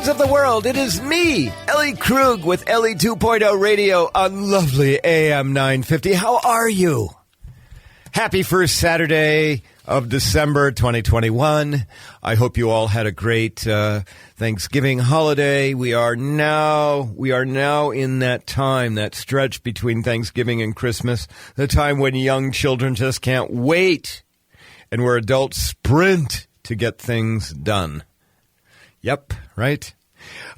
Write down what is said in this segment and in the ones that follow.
friends of the world, it is me, Ellie Krug, with Ellie 2.0 Radio on lovely AM 950. How are you? Happy first Saturday of December 2021. I hope you all had a great Thanksgiving holiday. We are now in that time, that stretch between Thanksgiving and Christmas, the time when young children just can't wait, and where adults sprint to get things done. Yep, right?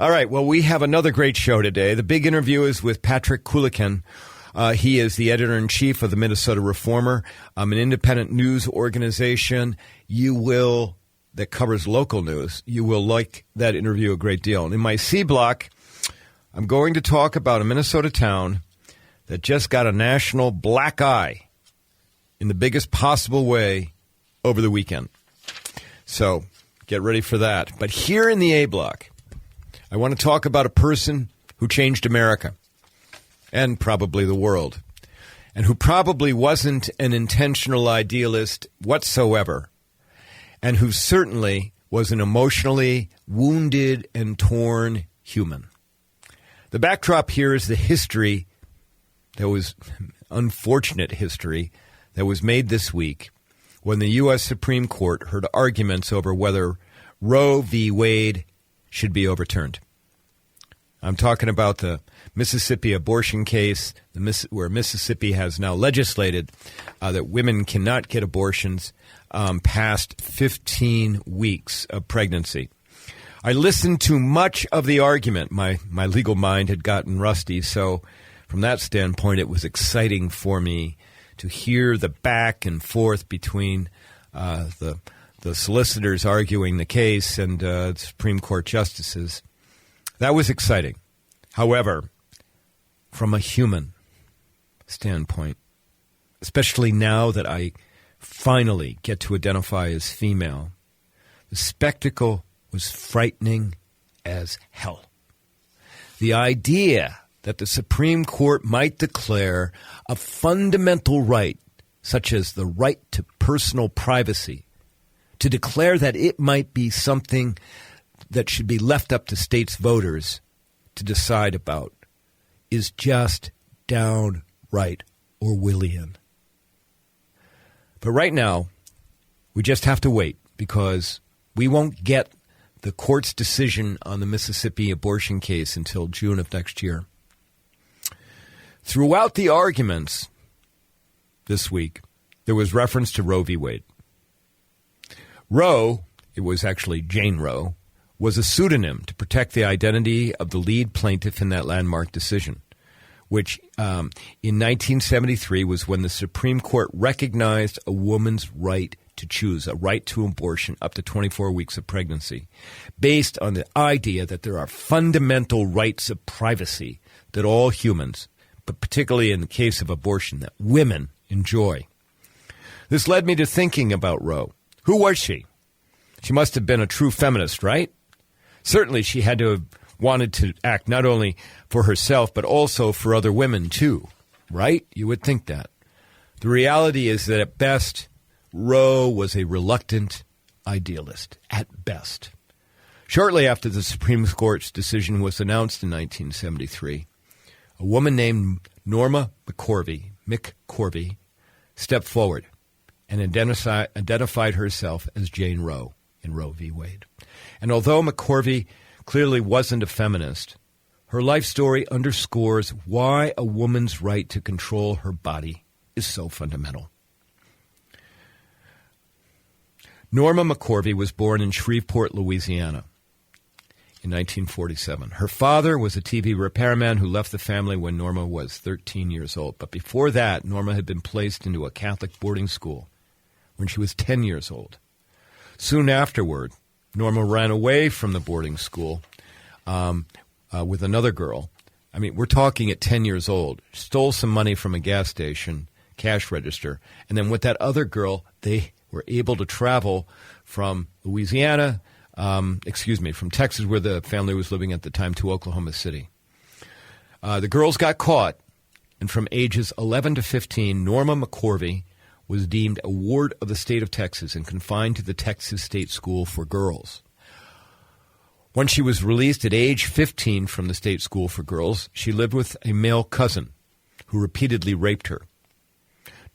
All right, well, we have another great show today. The big interview is with Patrick Coolican. He is the editor-in-chief of the Minnesota Reformer, an independent news organization that covers local news. You will like that interview a great deal. And in my C block, I'm going to talk about a Minnesota town that just got a national black eye in the biggest possible way over the weekend. So get ready for that. But here in the A block, I want to talk about a person who changed America and probably the world, and who probably wasn't an intentional idealist whatsoever, and who certainly was an emotionally wounded and torn human. The backdrop here is the history that was unfortunate history that was made this week when the U.S. Supreme Court heard arguments over whether Roe v. Wade should be overturned. I'm talking about the Mississippi abortion case, where Mississippi has now legislated that women cannot get abortions past 15 weeks of pregnancy. I listened to much of the argument. My legal mind had gotten rusty, so from that standpoint, it was exciting for me to hear the back and forth between the solicitors arguing the case and the Supreme Court justices. That was exciting. However, from a human standpoint, especially now that I finally get to identify as female, the spectacle was frightening as hell. The idea that the Supreme Court might declare a fundamental right, such as the right to personal privacy, to declare that it might be something that should be left up to states' voters to decide about, is just downright Orwellian. But right now, we just have to wait, because we won't get the court's decision on the Mississippi abortion case until June of next year. Throughout the arguments this week, there was reference to Roe v. Wade. Roe, it was actually Jane Roe, was a pseudonym to protect the identity of the lead plaintiff in that landmark decision, which in 1973 was when the Supreme Court recognized a woman's right to choose, a right to abortion up to 24 weeks of pregnancy, based on the idea that there are fundamental rights of privacy that all humans, but particularly in the case of abortion, that women enjoy. This led me to thinking about Roe. Who was she? She must have been a true feminist, right? Certainly she had to have wanted to act not only for herself, but also for other women too, right? You would think that. The reality is that at best, Roe was a reluctant idealist, at best. Shortly after the Supreme Court's decision was announced in 1973, a woman named Norma McCorvey, stepped forward and identified herself as Jane Roe in Roe v. Wade. And although McCorvey clearly wasn't a feminist, her life story underscores why a woman's right to control her body is so fundamental. Norma McCorvey was born in Shreveport, Louisiana in 1947. Her father was a TV repairman who left the family when Norma was 13 years old. But before that, Norma had been placed into a Catholic boarding school when she was 10 years old. Soon afterward, Norma ran away from the boarding school with another girl. I mean, we're talking at 10 years old. Stole some money from a gas station, cash register, and then with that other girl, they were able to travel from Louisiana, from Texas, where the family was living at the time, to Oklahoma City. The girls got caught, and from ages 11 to 15, Norma McCorvey was deemed a ward of the state of Texas and confined to the Texas State School for Girls. Once she was released at age 15 from the state school for girls, she lived with a male cousin who repeatedly raped her.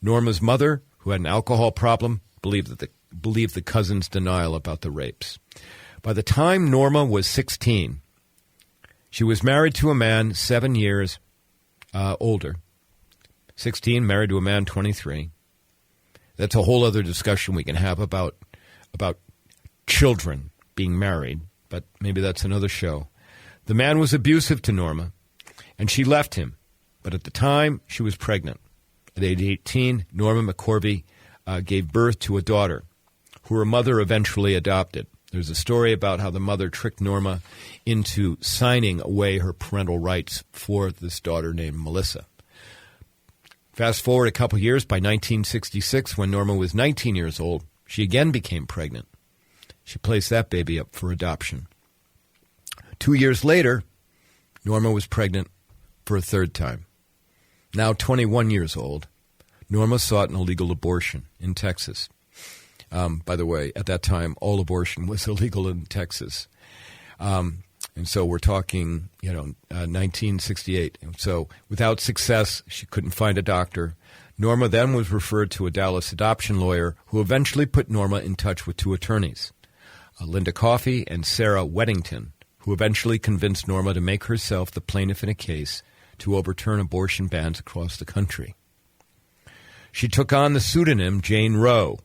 Norma's mother, who had an alcohol problem, believed the cousin's denial about the rapes. By the time Norma was 16, she was married to a man 7 years older. 16, married to a man 23. That's a whole other discussion we can have about children being married, but maybe that's another show. The man was abusive to Norma, and she left him. But at the time, she was pregnant. At age 18, Norma McCorvey gave birth to a daughter, who her mother eventually adopted. There's a story about how the mother tricked Norma into signing away her parental rights for this daughter named Melissa. Fast forward a couple years, by 1966, when Norma was 19 years old, she again became pregnant. She placed that baby up for adoption. 2 years later, Norma was pregnant for a third time. Now 21 years old, Norma sought an illegal abortion in Texas. By the way, at that time, all abortion was illegal in Texas. And so we're talking, 1968. And so without success, she couldn't find a doctor. Norma then was referred to a Dallas adoption lawyer who eventually put Norma in touch with two attorneys, Linda Coffey and Sarah Weddington, who eventually convinced Norma to make herself the plaintiff in a case to overturn abortion bans across the country. She took on the pseudonym Jane Roe,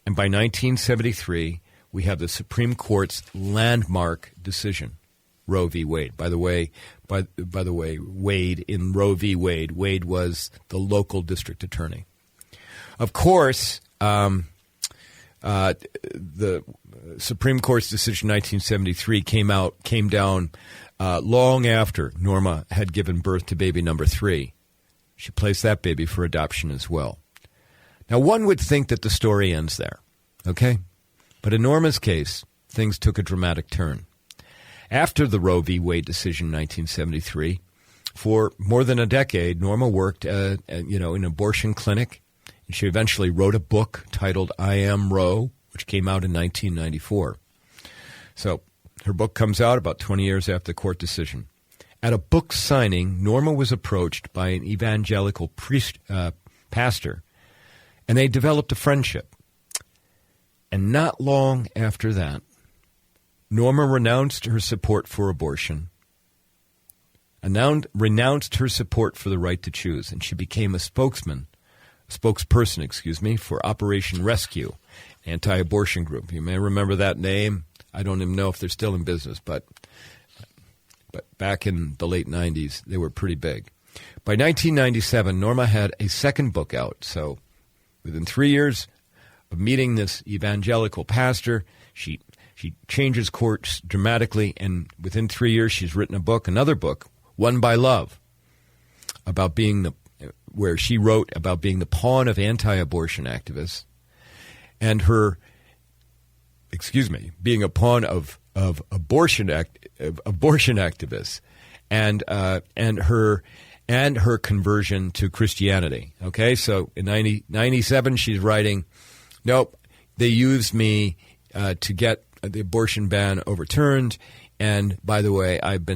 and by 1973, we have the Supreme Court's landmark decision, Roe v. Wade. By the way, Wade in Roe v. Wade, Wade was the local district attorney. Of course, the Supreme Court's decision in 1973 came down long after Norma had given birth to baby number 3. She placed that baby for adoption as well. Now, one would think that the story ends there, okay? But in Norma's case, things took a dramatic turn. After the Roe v. Wade decision in 1973, for more than a decade, Norma worked in an abortion clinic. And she eventually wrote a book titled I Am Roe, which came out in 1994. So her book comes out about 20 years after the court decision. At a book signing, Norma was approached by an evangelical pastor, and they developed a friendship. And not long after that, Norma renounced her support for abortion, renounced her support for the right to choose, and she became a spokesperson, for Operation Rescue, anti-abortion group. You may remember that name. I don't even know if they're still in business, but back in the late 90s, they were pretty big. By 1997, Norma had a second book out. So within 3 years of meeting this evangelical pastor, she changes course dramatically, and within 3 years, she's written another book, Won by Love, where she wrote about being the pawn of anti-abortion activists, and being a pawn of abortion activists, and her conversion to Christianity. Okay, so in 97, she's writing, nope, they used me to get the abortion ban overturned, and by the way, I've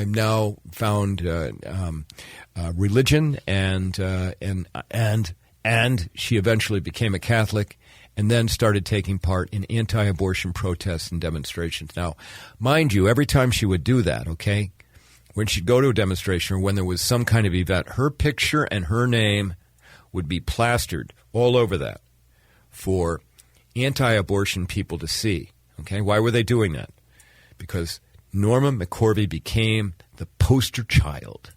now found religion, and she eventually became a Catholic, and then started taking part in anti-abortion protests and demonstrations. Now, mind you, every time she would do that, okay, when she'd go to a demonstration or when there was some kind of event, her picture and her name would be plastered all over that for anti-abortion people to see. Okay, why were they doing that? Because Norma McCorvey became the poster child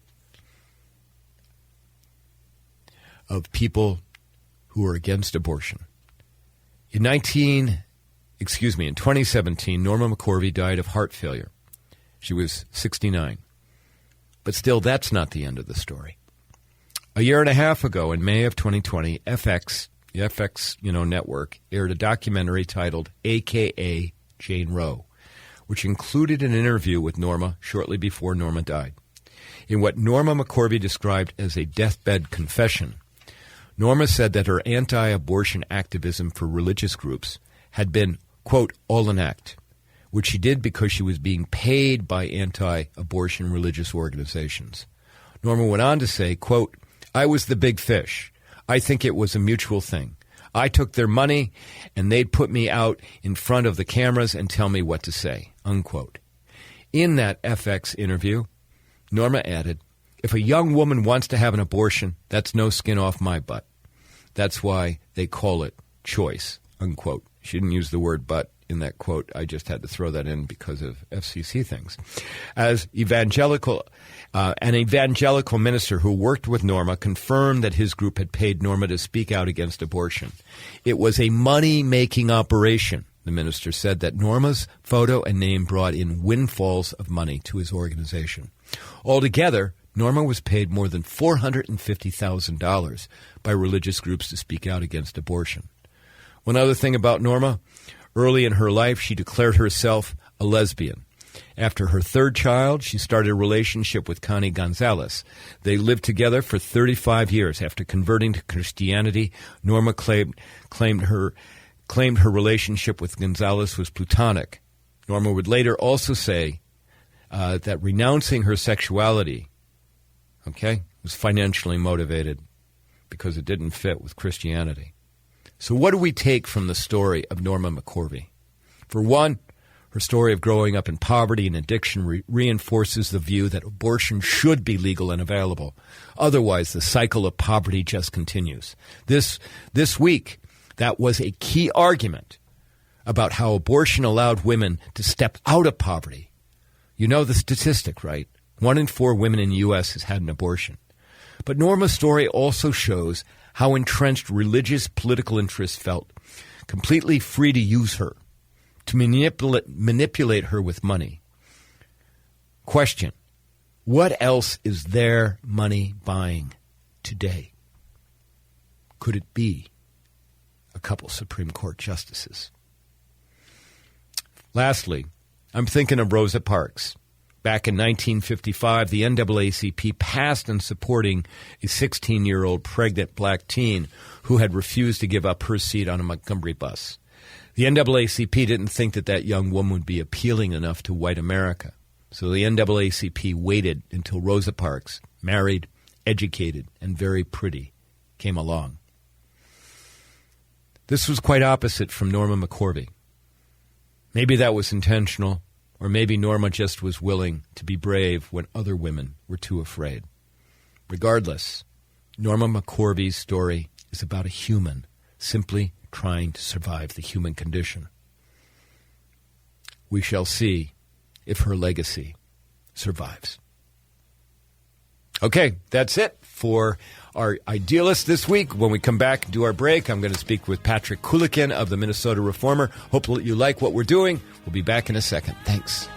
of people who are against abortion. In 2017, Norma McCorvey died of heart failure. She was 69. But still, that's not the end of the story. A year and a half ago, in May of 2020, the FX network aired a documentary titled AKA Jane Roe, which included an interview with Norma shortly before Norma died. In what Norma McCorvey described as a deathbed confession, Norma said that her anti-abortion activism for religious groups had been, quote, all an act, which she did because she was being paid by anti-abortion religious organizations. Norma went on to say, quote, "I was the big fish. I think it was a mutual thing. I took their money, and they'd put me out in front of the cameras and tell me what to say," unquote. In that FX interview, Norma added, "If a young woman wants to have an abortion, that's no skin off my butt. That's why they call it choice," unquote. She didn't use the word "but" in that quote. I just had to throw that in because of FCC things. As an evangelical minister who worked with Norma confirmed that his group had paid Norma to speak out against abortion. It was a money-making operation. The minister said that Norma's photo and name brought in windfalls of money to his organization. Altogether, Norma was paid more than $450,000 by religious groups to speak out against abortion. One other thing about Norma, early in her life, she declared herself a lesbian. After her third child, she started a relationship with Connie Gonzalez. They lived together for 35 years. After converting to Christianity, Norma claimed her relationship with Gonzalez was platonic. Norma would later also say that renouncing her sexuality, was financially motivated because it didn't fit with Christianity. So what do we take from the story of Norma McCorvey? For one, her story of growing up in poverty and addiction reinforces the view that abortion should be legal and available. Otherwise, the cycle of poverty just continues. This week, that was a key argument about how abortion allowed women to step out of poverty. You know the statistic, right? 1 in 4 women in the U.S. has had an abortion. But Norma's story also shows how entrenched religious political interests felt completely free to use her, to manipulate her with money. Question: what else is their money buying today? Could it be a couple Supreme Court justices? Lastly, I'm thinking of Rosa Parks. Back in 1955, the NAACP passed in supporting a 16-year-old pregnant black teen who had refused to give up her seat on a Montgomery bus. The NAACP didn't think that young woman would be appealing enough to white America. So the NAACP waited until Rosa Parks, married, educated, and very pretty, came along. This was quite opposite from Norma McCorvey. Maybe that was intentional, or maybe Norma just was willing to be brave when other women were too afraid. Regardless, Norma McCorvey's story is about a human simply trying to survive the human condition. We shall see if her legacy survives. Okay, that's it for our Idealist this week. When we come back and do our break, I'm going to speak with Patrick Coolican of the Minnesota Reformer. Hope you like what we're doing. We'll be back in a second. Thanks.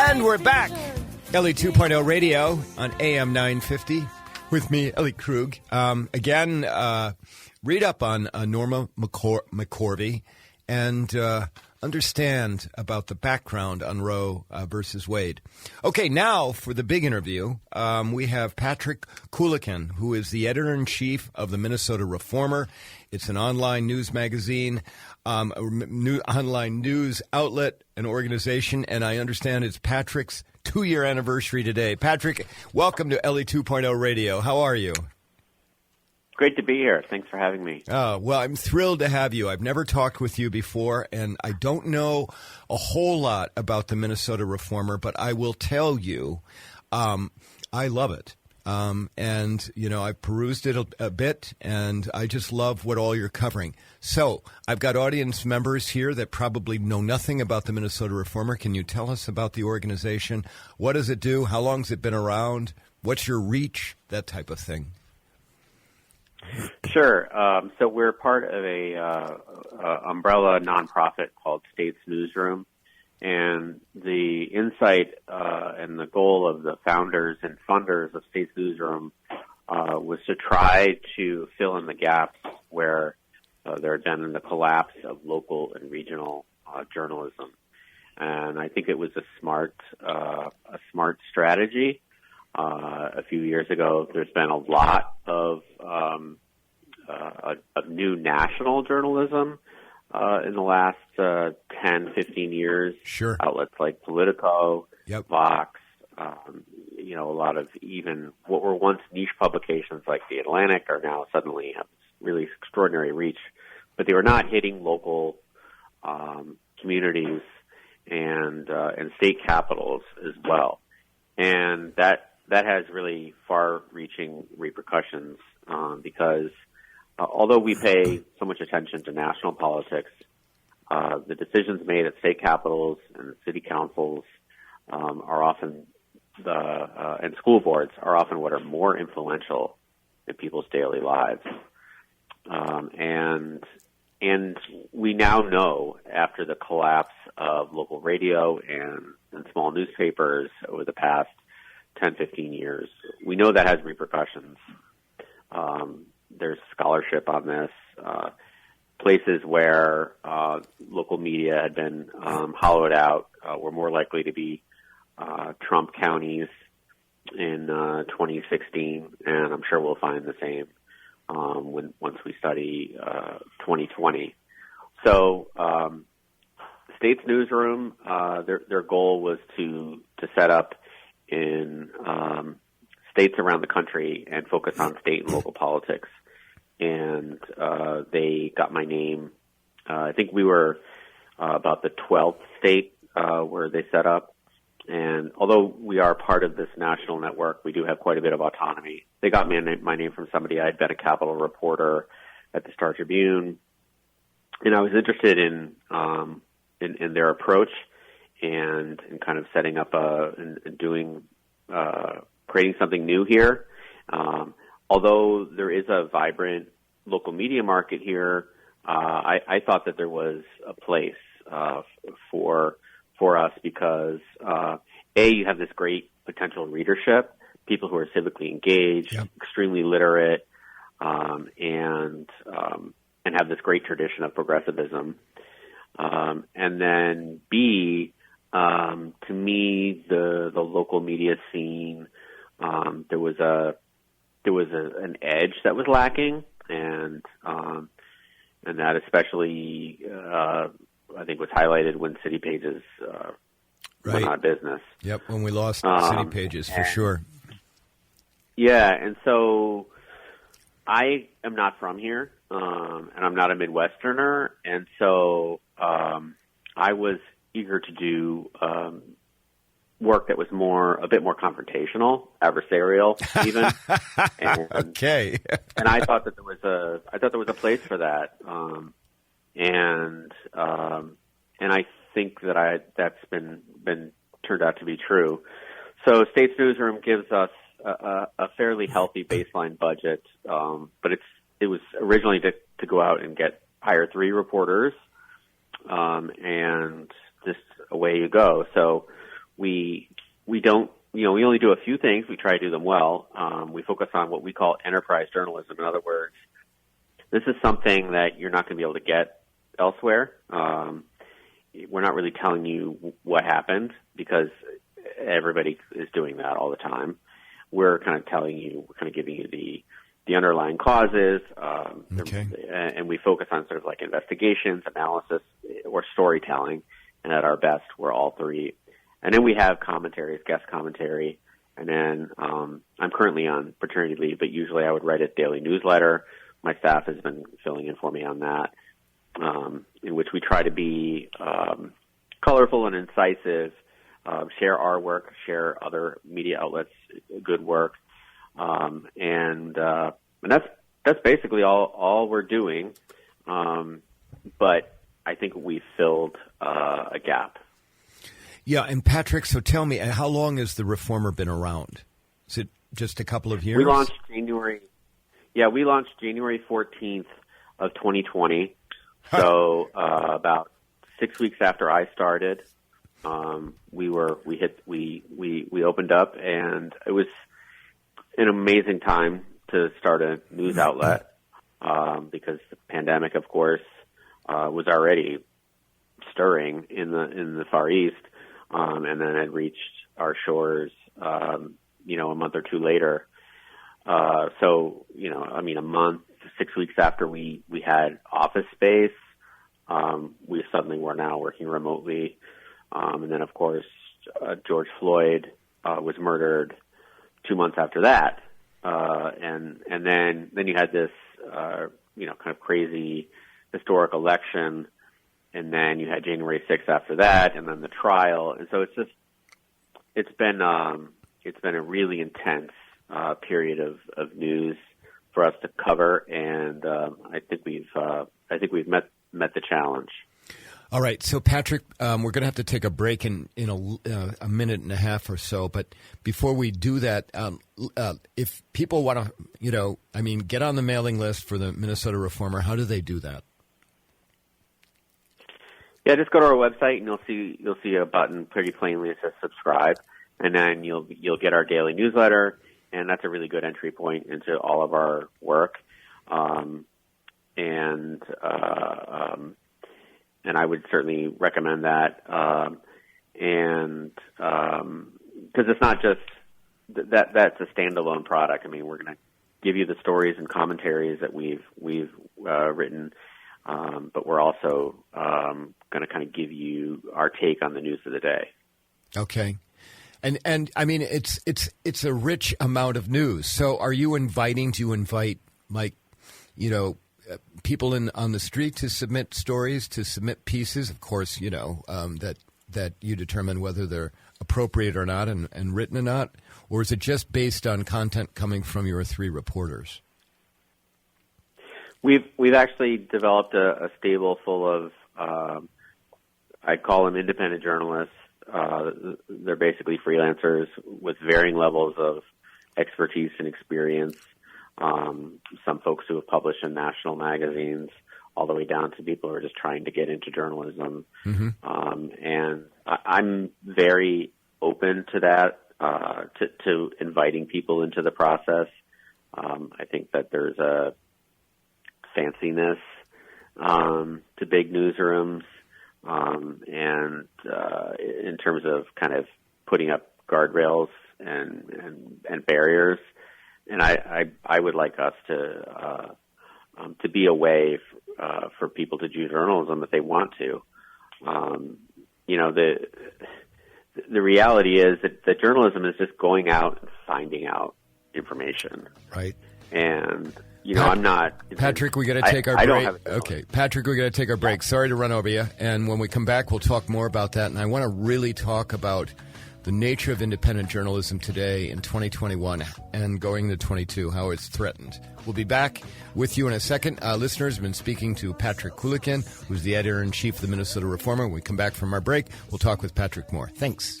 And we're back. Ellie 2.0 Radio on AM 950 with me, Ellie Krug. Again, read up on Norma McCorvey and understand about the background on Roe versus Wade. Okay, now for the big interview, we have Patrick Coolican, who is the editor-in-chief of the Minnesota Reformer. It's an online news magazine, online news outlet, an organization, and I understand it's Patrick's 2-year anniversary today. Patrick, welcome to Ellie 2.0 Radio. How are you? Great to be here. Thanks for having me. Well, I'm thrilled to have you. I've never talked with you before, and I don't know a whole lot about the Minnesota Reformer, but I will tell you I love it. And, you know, I've perused it a bit, and I just love what all you're covering. So I've got audience members here that probably know nothing about the Minnesota Reformer. Can you tell us about the organization? What does it do? How long has it been around? What's your reach? That type of thing. Sure. So we're part of a umbrella nonprofit called States Newsroom. And the insight and the goal of the founders and funders of States Newsroom was to try to fill in the gaps where there had been the collapse of local and regional journalism. And I think it was a smart strategy. A few years ago, there's been a lot of new national journalism in the last 10, 15 years. Sure. Outlets like Politico, yep. Vox, a lot of even what were once niche publications like The Atlantic are now suddenly have really extraordinary reach, but they were not hitting local communities and state capitals as well. And that has really far-reaching repercussions because although we pay so much attention to national politics, the decisions made at state capitals and city councils are often and school boards are often what are more influential in people's daily lives. And we now know, after the collapse of local radio and small newspapers over the past 10, 15 years, we know that has repercussions. There's scholarship on this. Places where local media had been hollowed out were more likely to be Trump counties in 2016, and I'm sure we'll find the same once we study 2020. So, State's Newsroom, their goal was to set up in states around the country and focus on state and local politics. And they got my name. I think we were about the 12th state where they set up. And although we are part of this national network, we do have quite a bit of autonomy. They got my name from somebody. I had been a Capitol reporter at the Star Tribune, and I was interested in their approach and kind of setting up and doing creating something new here. Although there is a vibrant local media market here, I thought that there was a place for us because, you have this great potential readership, people who are civically engaged, yep. extremely literate, and have this great tradition of progressivism. And then B, to me, the local media scene, there was an edge that was lacking, and that especially I think was highlighted when City Pages went out of business. Yep, when we lost City Pages, for sure. Yeah, and so I am not from here, and I'm not a Midwesterner, and so I was eager to do work that was a bit more confrontational, adversarial, even. And, okay. And I thought that there was a place for that, and I think that that's been turned out to be true. So State's Newsroom gives us a fairly healthy baseline budget, but it was originally to go out and hire 3 reporters, and just away you go. So we don't, we only do a few things. We try to do them well. We focus on what we call enterprise journalism. In other words, this is something that you're not going to be able to get elsewhere. We're not really telling you what happened because everybody is doing that all the time. We're kind of giving you the underlying causes, okay. And we focus on sort of like investigations, analysis, or storytelling. And at our best, we're all 3. And then we have commentaries, guest commentary. And then I'm currently on paternity leave, but usually I would write a daily newsletter. My staff has been filling in for me on that, in which we try to be colorful and incisive, share our work, share other media outlets' good work, and that's basically all we're doing. But I think we filled a gap. Yeah, and Patrick, so tell me, how long has the Reformer been around? Is it just a couple of years? We launched January 14th of 2020. So about 6 weeks after I started, we opened up, and it was an amazing time to start a news outlet because the pandemic, of course, was already stirring in the Far East, and then had reached our shores, a month or two later. So, a month, 6 weeks after we had office space, we suddenly were now working remotely. And then, of course, George Floyd was murdered 2 months after that. And then you had this, kind of crazy historic election. And then you had January 6th after that, and then the trial. And so it's been a really intense period of news for us to cover, and I think we've met the challenge. All right, so Patrick, we're going to have to take a break in a minute and a half or so. But before we do that, if people want to, get on the mailing list for the Minnesota Reformer, how do they do that? Yeah, just go to our website and you'll see a button pretty plainly that says subscribe, and then you'll get our daily newsletter, and that's a really good entry point into all of our work. And I would certainly recommend that. And because it's not just that's a standalone product. I mean, we're going to give you the stories and commentaries that we've written. But we're also going to kind of give you our take on the news of the day. Okay, and I mean it's a rich amount of news. So, do you invite people on the street to submit stories, to submit pieces? Of course, that you determine whether they're appropriate or not and written or not, or is it just based on content coming from your three reporters? We've actually developed a stable full of I call them independent journalists. They're basically freelancers with varying levels of expertise and experience. Some folks who have published in national magazines, all the way down to people who are just trying to get into journalism. Mm-hmm. And I'm very open to that, to inviting people into the process. I think that there's a fanciness to big newsrooms, and in terms of kind of putting up guardrails and barriers. And I would like us to be a way for people to do journalism if they want to. The reality is that journalism is just going out and finding out information. Right. And I'm not. Patrick, we got to take our break. Okay, Patrick, we got to take our break. Sorry to run over you. And when we come back, we'll talk more about that. And I want to really talk about the nature of independent journalism today in 2021 and going to 22, how it's threatened. We'll be back with you in a second. Listeners have been speaking to Patrick Coolican, who's the editor-in-chief of the Minnesota Reformer. When we come back from our break, we'll talk with Patrick more. Thanks.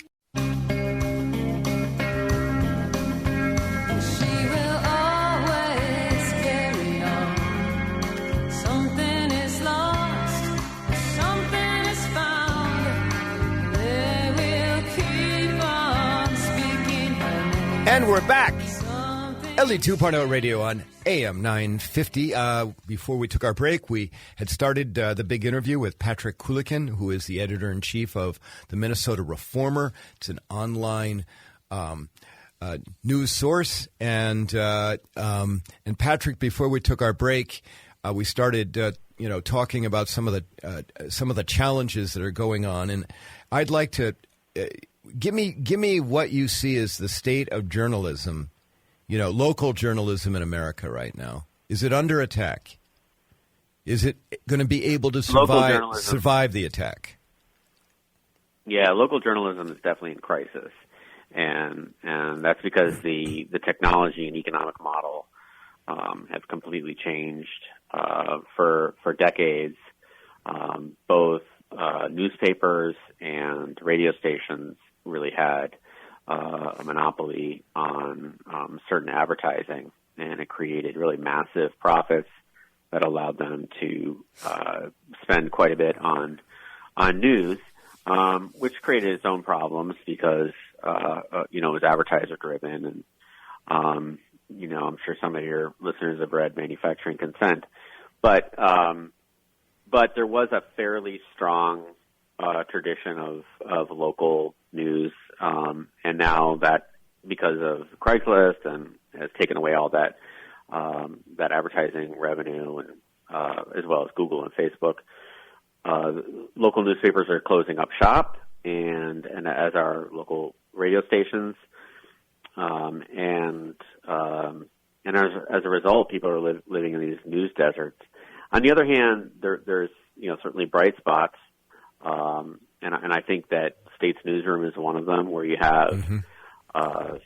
And we're back. Ellie 2.0 radio on AM 950. Before we took our break, we had started the big interview with Patrick Coolican, who is the editor-in-chief of the Minnesota Reformer. It's an online news source. And Patrick, before we took our break, we started talking about some of the challenges that are going on. And I'd like to give me what you see as the state of journalism, local journalism in America right now. Is it under attack? Is it going to be able to survive the attack? Yeah, local journalism is definitely in crisis, and that's because the technology and economic model have completely changed for decades. Both newspapers and radio stations really had a monopoly on certain advertising, and it created really massive profits that allowed them to spend quite a bit on news, which created its own problems because it was advertiser driven, I'm sure some of your listeners have read Manufacturing Consent, but there was a fairly strong tradition of local news, and now that because of Craigslist and has taken away all that advertising revenue, and as well as Google and Facebook, local newspapers are closing up shop, and as are local radio stations, and as a result, people are living in these news deserts. On the other hand, there's certainly bright spots, and I think that State's Newsroom is one of them, where you have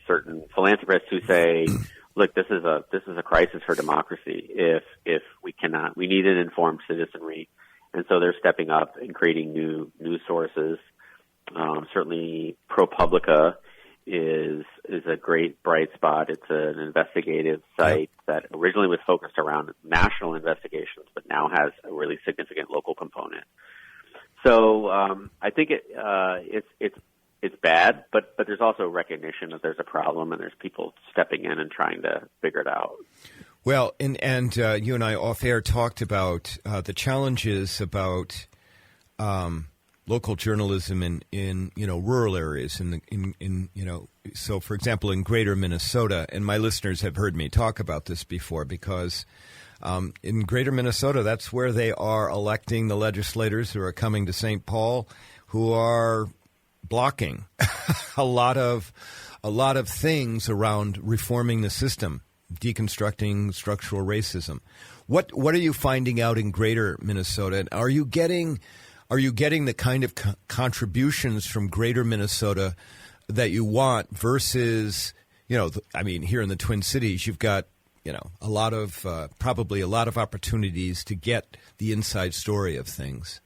certain philanthropists who say, "Look, this is a crisis for democracy. If we need an informed citizenry," and so they're stepping up and creating new news sources. Certainly, ProPublica is a great bright spot. It's an investigative site that originally was focused around national investigations, but now has a really significant local component. So I think it's bad, but there's also recognition that there's a problem, and there's people stepping in and trying to figure it out. Well, and you and I off air talked about the challenges about local journalism in rural areas so for example in greater Minnesota, and my listeners have heard me talk about this before, because in greater Minnesota, that's where they are electing the legislators who are coming to St. Paul, who are blocking a lot of things around reforming the system, deconstructing structural racism. What are you finding out in greater Minnesota? And are you getting the kind of contributions from greater Minnesota that you want versus, here in the Twin Cities, you've got, a lot of probably a lot of opportunities to get the inside story of things.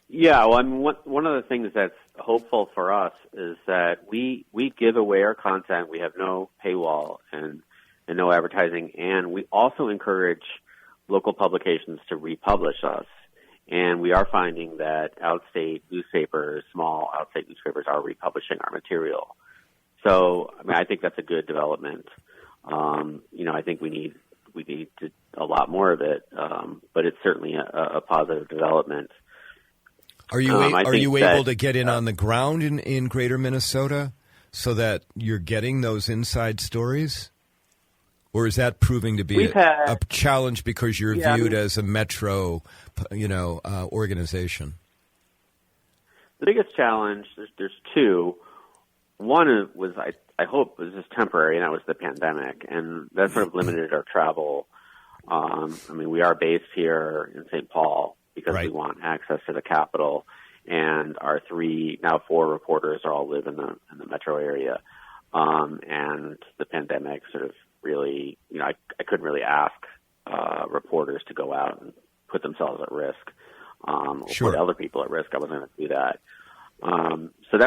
Yeah, well, one of the things that's hopeful for us is that we give away our content. We have no paywall and no advertising, and we also encourage local publications to republish us. And we are finding that small outstate newspapers are republishing our material. So, I think that's a good development. I think we need a lot more of it, but it's certainly a positive development. Are you able to get in on the ground in greater Minnesota so that you're getting those inside stories? Or is that proving to be a challenge because you're viewed as a metro, organization? The biggest challenge, there's two. One was, I hope, was just temporary, and that was the pandemic, and that sort of limited our travel. We are based here in St. Paul because we want access to the Capitol, and our now 4 reporters all live in the metro area, and the pandemic sort of really, I couldn't really ask reporters to go out and put themselves at risk, or put other people at risk. I wasn't going to do that. So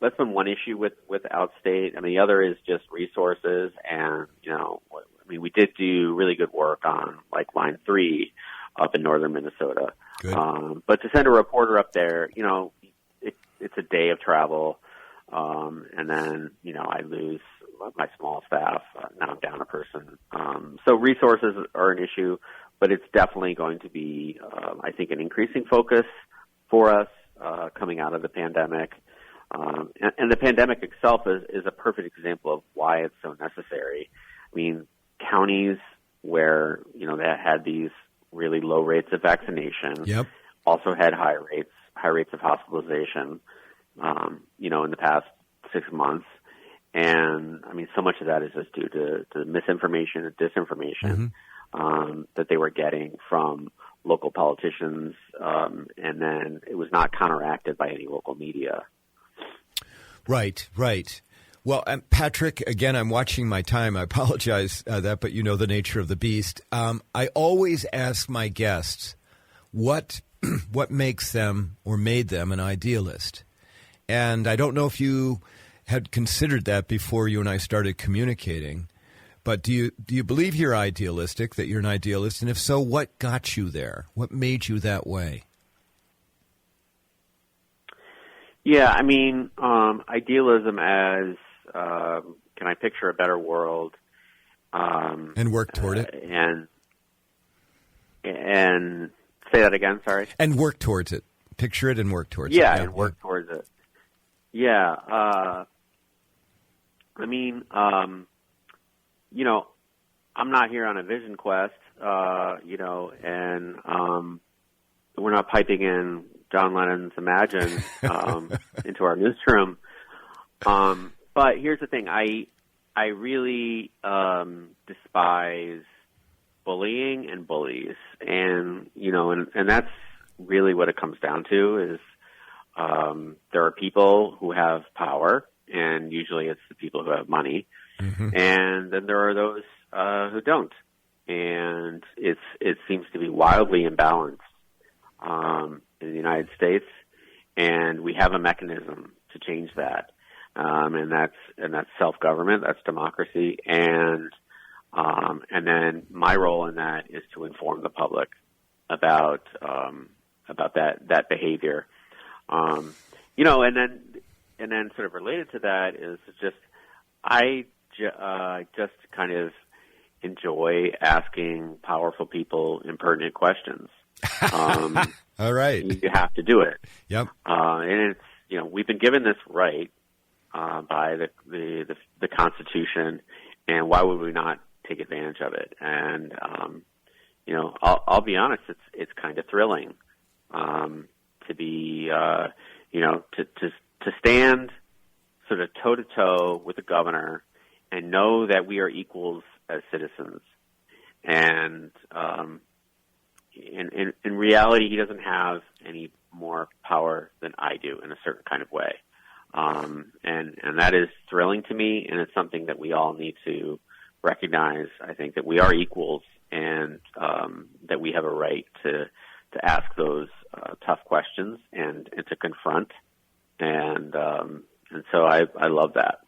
that's been one issue with outstate. The other is just resources, and we did do really good work on Line 3 up in northern Minnesota. But to send a reporter up there, it's a day of travel, and then I lose my small staff. Now I'm down a person. So resources are an issue, but it's definitely going to be, I think, an increasing focus for us coming out of the pandemic. And the pandemic itself is a perfect example of why it's so necessary. Counties where, that had these really low rates of vaccination also had high rates of hospitalization, in the past 6 months. And so much of that is just due to misinformation and disinformation that they were getting from local politicians, and then it was not counteracted by any local media. Right. Well, Patrick, again, I'm watching my time. I apologize but you know the nature of the beast. I always ask my guests what makes them or made them an idealist. And I don't know if you had considered that before you and I started communicating, but do you believe you're idealistic, that you're an idealist? And if so, what got you there? What made you that way? Yeah, idealism as Can I picture a better world? And work toward it. And say that again, sorry? And work towards it. Picture it and work towards it. Yeah, and work towards it. Yeah. I mean, you know, I'm not here on a vision quest, you know, and we're not piping in John Lennon's Imagine into our newsroom. But here's the thing. I really despise bullying and bullies. And, you know, and that's really what it comes down to is there are people who have power, and usually it's the people who have money. Mm-hmm. And then there are those who don't. And it seems to be wildly imbalanced in the United States, and we have a mechanism to change that. And that's self-government, that's democracy, and then my role in that is to inform the public about that behavior. You know, and then sort of related to that is just I just kind of enjoy asking powerful people impertinent questions. All right, you have to do it. Yep. And it's, you know, we've been given this right by the Constitution, and why would we not take advantage of it? And you know, I'll be honest, it's kind of thrilling to be, you know, to stand sort of toe to toe with the governor and know that we are equals as citizens. And in reality, he doesn't have any more power than I do in a certain kind of way. And that is thrilling to me, and it's something that we all need to recognize. I think that we are equals, and that we have a right to ask those tough questions and to confront. And so I love that.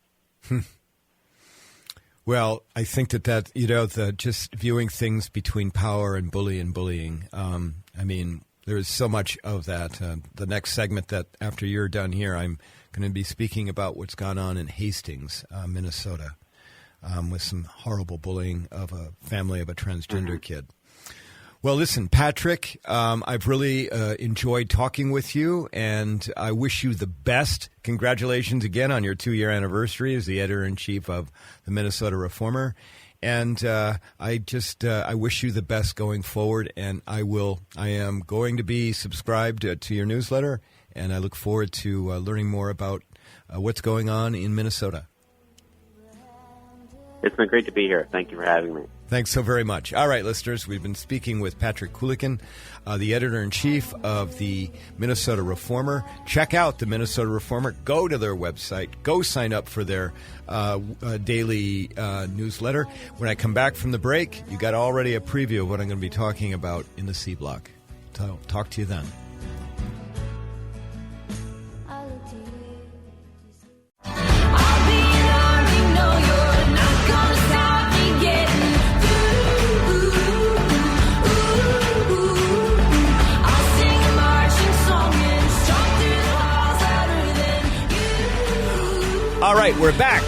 Well, I think that you know, the just viewing things between power and bullying. I mean, there is so much of that. The next segment that after you're done here, I'm going to be speaking about what's gone on in Hastings, Minnesota, with some horrible bullying of a family of a transgender kid. Well, listen, Patrick, I've really enjoyed talking with you, and I wish you the best. Congratulations again on your 2-year anniversary as the editor-in-chief of the Minnesota Reformer. And I wish you the best going forward, and I am going to be subscribed to your newsletter, and I look forward to learning more about what's going on in Minnesota. It's been great to be here. Thank you for having me. Thanks so very much. All right, listeners, we've been speaking with Patrick Coolican, the editor-in-chief of the Minnesota Reformer. Check out the Minnesota Reformer. Go to their website. Go sign up for their daily newsletter. When I come back from the break, you got already a preview of what I'm going to be talking about in the C Block. So, talk to you then. All right, we're back.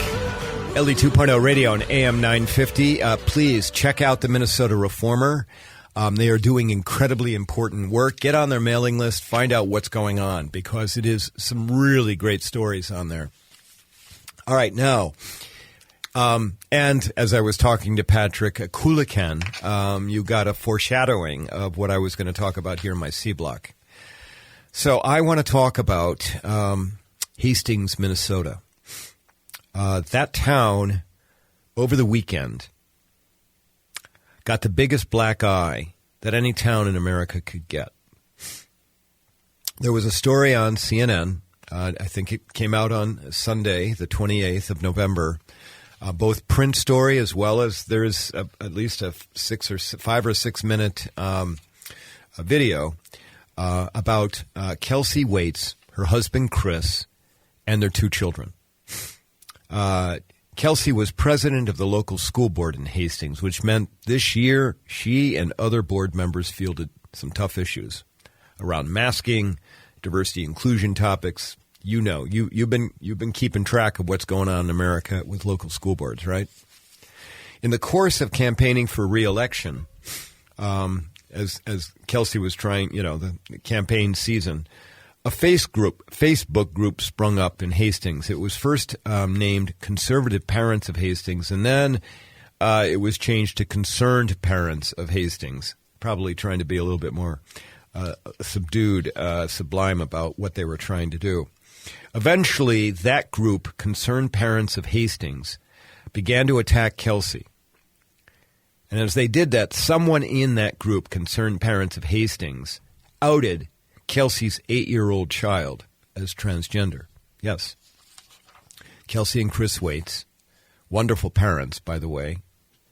Ellie 2.0 Radio on AM 950. Please check out the Minnesota Reformer. They are doing incredibly important work. Get on their mailing list. Find out what's going on, because it is some really great stories on there. All right, now, and as I was talking to Patrick Coolican, you got a foreshadowing of what I was going to talk about here in my C Block. So I want to talk about Hastings, Minnesota. That town, over the weekend, got the biggest black eye that any town in America could get. There was a story on CNN. I think it came out on Sunday, the 28th of November. Both print story as well as there's at least a 5 or 6 minute video about Kelsey Waits, her husband Chris, and their 2 children. Kelsey was president of the local school board in Hastings, which meant this year she and other board members fielded some tough issues around masking, diversity inclusion topics, You know, you've been keeping track of what's going on in America with local school boards, right? In the course of campaigning for re-election, as Kelsey was trying, the campaign season, a Facebook group sprung up in Hastings. It was first named Conservative Parents of Hastings, and then it was changed to Concerned Parents of Hastings, probably trying to be a little bit more subdued, sublime about what they were trying to do. Eventually, that group, Concerned Parents of Hastings, began to attack Kelsey. And as they did that, someone in that group, Concerned Parents of Hastings, outed Kelsey's 8-year-old child as transgender. Yes. Kelsey and Chris Waits, wonderful parents, by the way,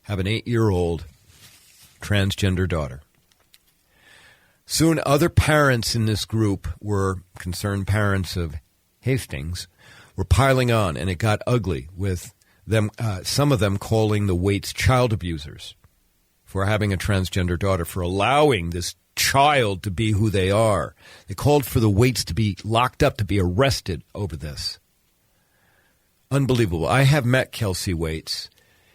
have an 8-year-old transgender daughter. Soon other parents in this group were Concerned Parents of Hastings, were piling on, and it got ugly with them. Some of them calling the Waits child abusers for having a transgender daughter, for allowing this child to be who they are. They called for the Waits to be locked up, to be arrested over this. Unbelievable. I have met Kelsey Waits.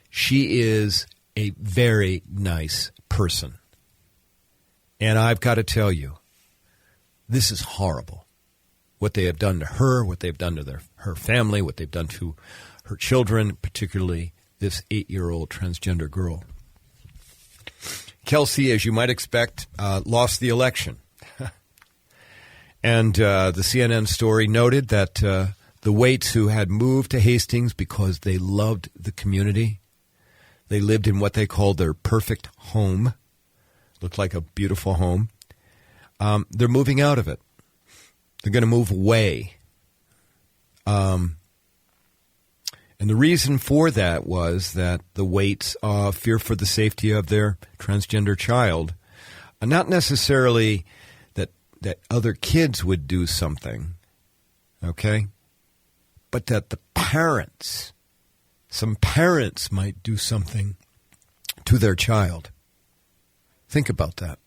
She is a very nice person. And I've got to tell you, this is horrible. What they have done to her, what they've done to her family, what they've done to her children, particularly this 8-year-old transgender girl. Kelsey, as you might expect, lost the election. And the CNN story noted that the Waits, who had moved to Hastings because they loved the community, they lived in what they called their perfect home, looked like a beautiful home, they're moving out of it. They're going to move away. And the reason for that was that the Waits fear for the safety of their transgender child. Not necessarily that other kids would do something, okay? But that the parents, some parents might do something to their child. Think about that.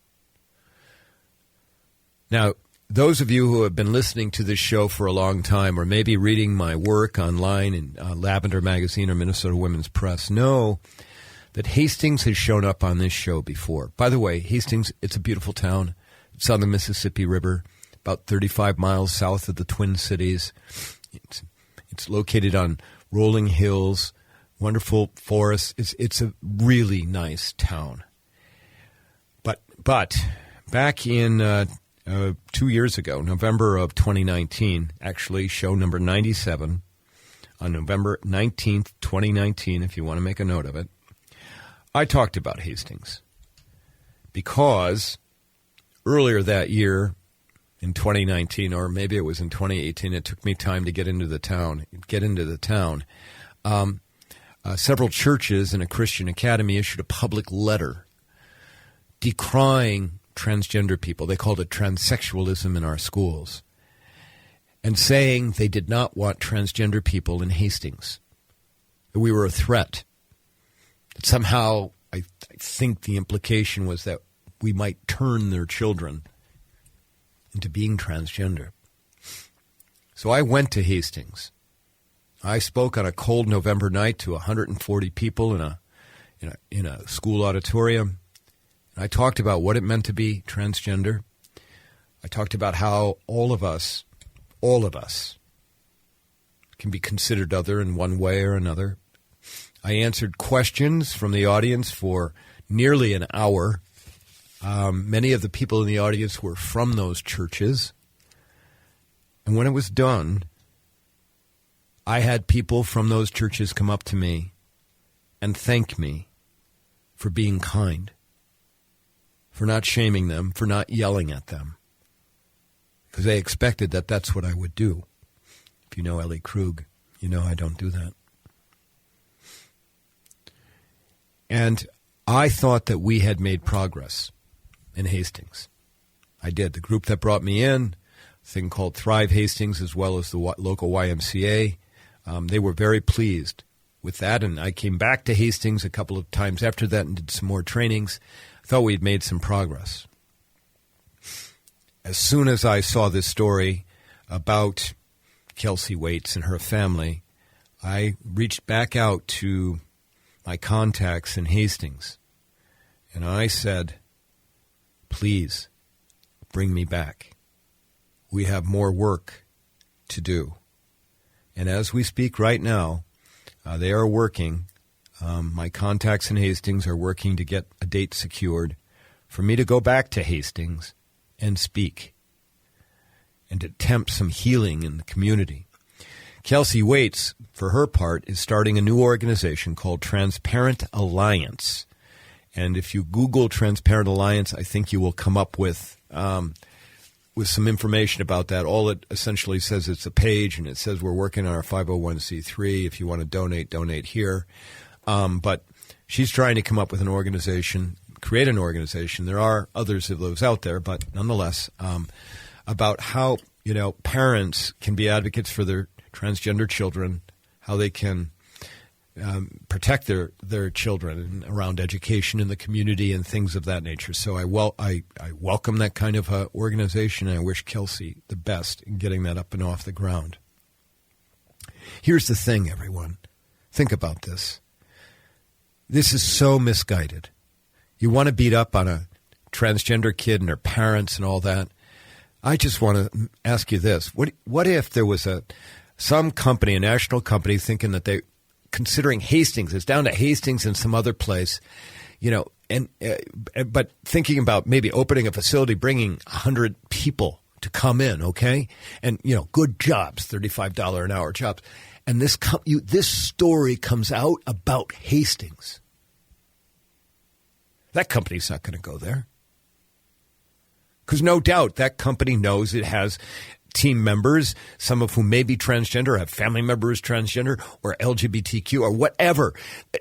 Now, those of you who have been listening to this show for a long time, or maybe reading my work online in Lavender Magazine or Minnesota Women's Press, know that Hastings has shown up on this show before. By the way, Hastings, it's a beautiful town. It's on the Mississippi River, about 35 miles south of the Twin Cities. It's located on rolling hills, wonderful forests. It's a really nice town. But back in 2 years ago, November of 2019, actually show number 97, on November 19th, 2019, if you want to make a note of it, I talked about Hastings because earlier that year, in 2019, or maybe it was in 2018, it took me time to get into the town. Several churches and a Christian academy issued a public letter decrying transgender people. They called it transsexualism in our schools, and saying they did not want transgender people in Hastings, that we were a threat. That somehow, I think the implication was that we might turn their children into being transgender. So I went to Hastings. I spoke on a cold November night to 140 people in a school auditorium. I talked about what it meant to be transgender. I talked about how all of us can be considered other in one way or another. I answered questions from the audience for nearly an hour. Many of the people in the audience were from those churches. And when it was done, I had people from those churches come up to me and thank me for being kind, for not shaming them, for not yelling at them, because they expected that that's what I would do. If you know Ellie Krug, you know I don't do that. And I thought that we had made progress in Hastings. I did. The group that brought me in, a thing called Thrive Hastings, as well as the local YMCA, they were very pleased with that. And I came back to Hastings a couple of times after that and did some more trainings. I thought we'd made some progress. As soon as I saw this story about Kelsey Waits and her family, I reached back out to my contacts in Hastings, and I said, please bring me back. We have more work to do. And as we speak right now, they are working. My contacts in Hastings are working to get a date secured for me to go back to Hastings and speak and attempt some healing in the community. Kelsey Waits, for her part, is starting a new organization called Transparent Alliance. And if you Google Transparent Alliance, I think you will come up with some information about that. All it essentially says, it's a page, and it says we're working on our 501c3. If you want to donate here. But she's trying to come up with an organization, create an organization. There are others of those out there, but nonetheless, about how, parents can be advocates for their transgender children, how they can protect their children around education in the community and things of that nature. So I welcome that kind of organization, and I wish Kelsey the best in getting that up and off the ground. Here's the thing, everyone. Think about this. This is so misguided. You want to beat up on a transgender kid and their parents and all that. I just want to ask you this. What if there was some company, a national company, thinking that considering Hastings, it's down to Hastings and some other place, but thinking about maybe opening a facility, bringing 100 people to come in, okay? And, good jobs, $35 an hour jobs. And this story comes out about Hastings. That company's not going to go there. Because no doubt that company knows it has team members, some of whom may be transgender, have family members transgender, or LGBTQ, or whatever.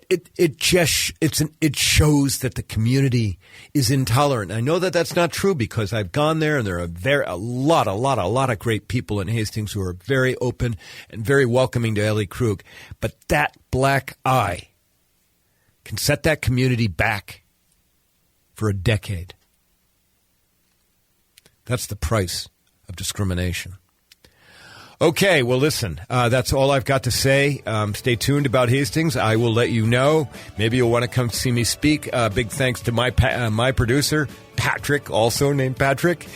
It shows that the community is intolerant. I know that that's not true because I've gone there, and there are a lot of great people in Hastings who are very open and very welcoming to Ellie Krug. But that black eye can set that community back for a decade. That's the price of discrimination. Okay, well, listen, that's all I've got to say. Stay tuned about Hastings. I will let you know. Maybe you'll want to come see me speak. Big thanks to my producer, Patrick, also named Patrick.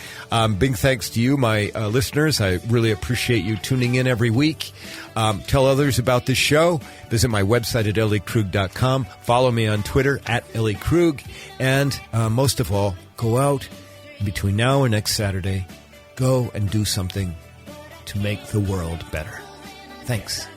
Big thanks to you, my listeners. I really appreciate you tuning in every week. Tell others about this show. Visit my website at elliekrug.com. Follow me on Twitter at Ellie Krug. And most of all, go out between now and next Saturday. Go and do something to make the world better. Thanks.